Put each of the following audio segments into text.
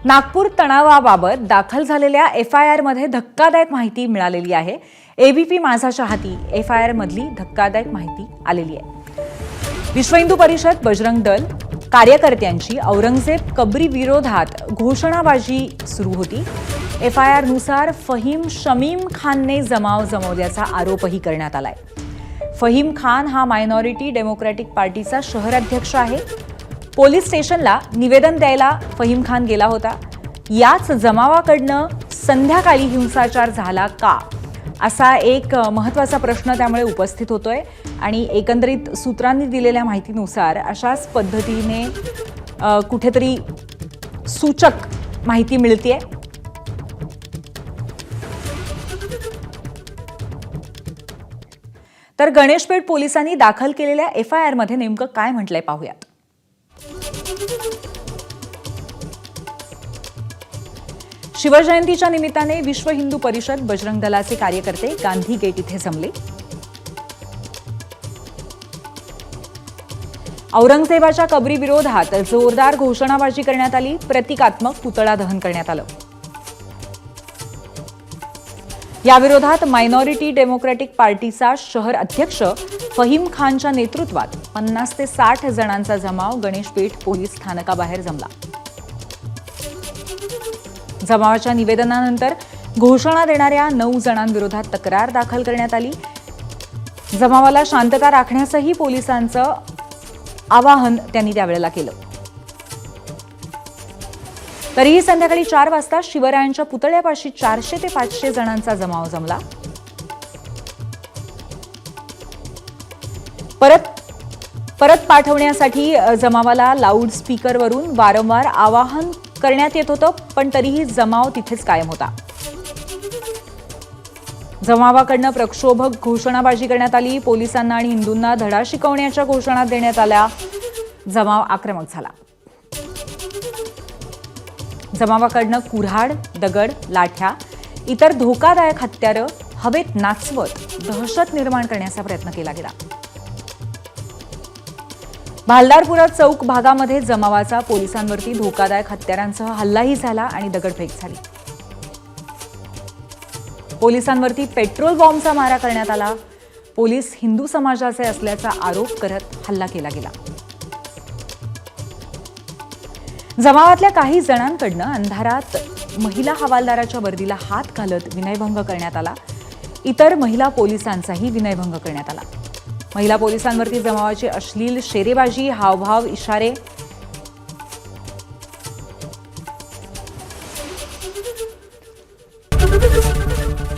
नागपूर तणावाबाबत दाखल झालेल्या FIR मध्ये धक्कादायक माहिती मिळालेली आहे। एबीपी माझाच्या हाती FIR मधली धक्कादायक माहिती आलेली आहे। विश्व हिंदू परिषद बजरंग दल कार्यकर्त्यांची औरंगजेब कबरी विरोधात घोषणाबाजी सुरू होती। FIR नुसार फहीम शमीम खानने जमाव जमवल्याचा आरोपही करण्यात आलाय। फहीम खान हा मायनॉरिटी डेमोक्रॅटिक पार्टीचा शहराध्यक्ष आहे। पोलीस स्टेशनला निवेदन द्यायला फहीम खान गेला होता। याच जमावाकडनं संध्याकाळी हिंसाचार झाला का असा एक महत्त्वाचा प्रश्न त्यामुळे उपस्थित होतोय आणि एकंदरीत सूत्रांनी दिलेल्या माहितीनुसार अशाच पद्धतीने कुठेतरी सूचक माहिती मिळतेय। तर गणेशपेठ पोलिसांनी दाखल केलेल्या FIR मध्ये नेमकं काय म्हटलंय पाहूयात। शिवजयंतीच्या निमित्ताने विश्व हिंदू परिषद बजरंग दलाचे कार्यकर्ते गांधी गेट इथे जमले। औरंगजेबाच्या कबरी विरोधात जोरदार घोषणाबाजी करण्यात आली। प्रतिकात्मक पुतळा दहन करण्यात आलं। या विरोधात मायनॉरिटी डेमोक्रॅटिक पार्टीचा शहर अध्यक्ष फहीम खानच्या नेतृत्वात 50 ते 60 जणांचा जमाव गणेशपेठ पोलीस स्थानकाबाहेर जमला। जमावाच्या निवेदनानंतर घोषणा देणाऱ्या 9 जणांविरोधात तक्रार दाखल करण्यात आली। जमावाला शांतता राखण्यासही पोलिसांचं आवाहन त्यांनी त्यावेळेला केलं। तरीही संध्याकाळी 4 वाजता शिवरायांच्या पुतळ्यापाशी 400 ते 500 जणांचा जमाव जमला। परत पाठवण्यासाठी जमावाला लाऊड स्पीकरवरून वारंवार आवाहन करण्यात येत होतं, पण तरीही जमाव तिथेच कायम होता। जमावाकडनं प्रक्षोभक घोषणाबाजी करण्यात आली। पोलिसांना आणि हिंदूंना धडा शिकवण्याच्या घोषणा देण्यात आल्या। जमाव आक्रमक झाला। जमावाकडनं कुऱ्हाड, दगड, लाठ्या, इतर धोकादायक हत्यारं हवेत नाचवत दहशत निर्माण करण्याचा प्रयत्न केला गेला। भालदारपुरा चौक भागामध्ये जमावाचा पोलिसांवरती धोकादायक हत्यारांसह हल्लाही झाला आणि दगडफेक झाली। पोलिसांवरती पेट्रोल बॉम्बचा मारा करण्यात आला। पोलीस हिंदू समाजाचे असल्याचा आरोप करत हल्ला केला गेला। जमावातल्या काही जणांकडनं अंधारात महिला हवालदाराच्या वर्दीला हात घालत विनयभंग करण्यात आला। इतर महिला पोलिसांचाही विनयभंग करण्यात आला। महिला पोलिसांवरती जमावाची अश्लील शेरेबाजी, हावभाव, इशारे।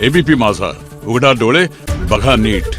एबीपी माझा, उघडा डोळे बघा नीट।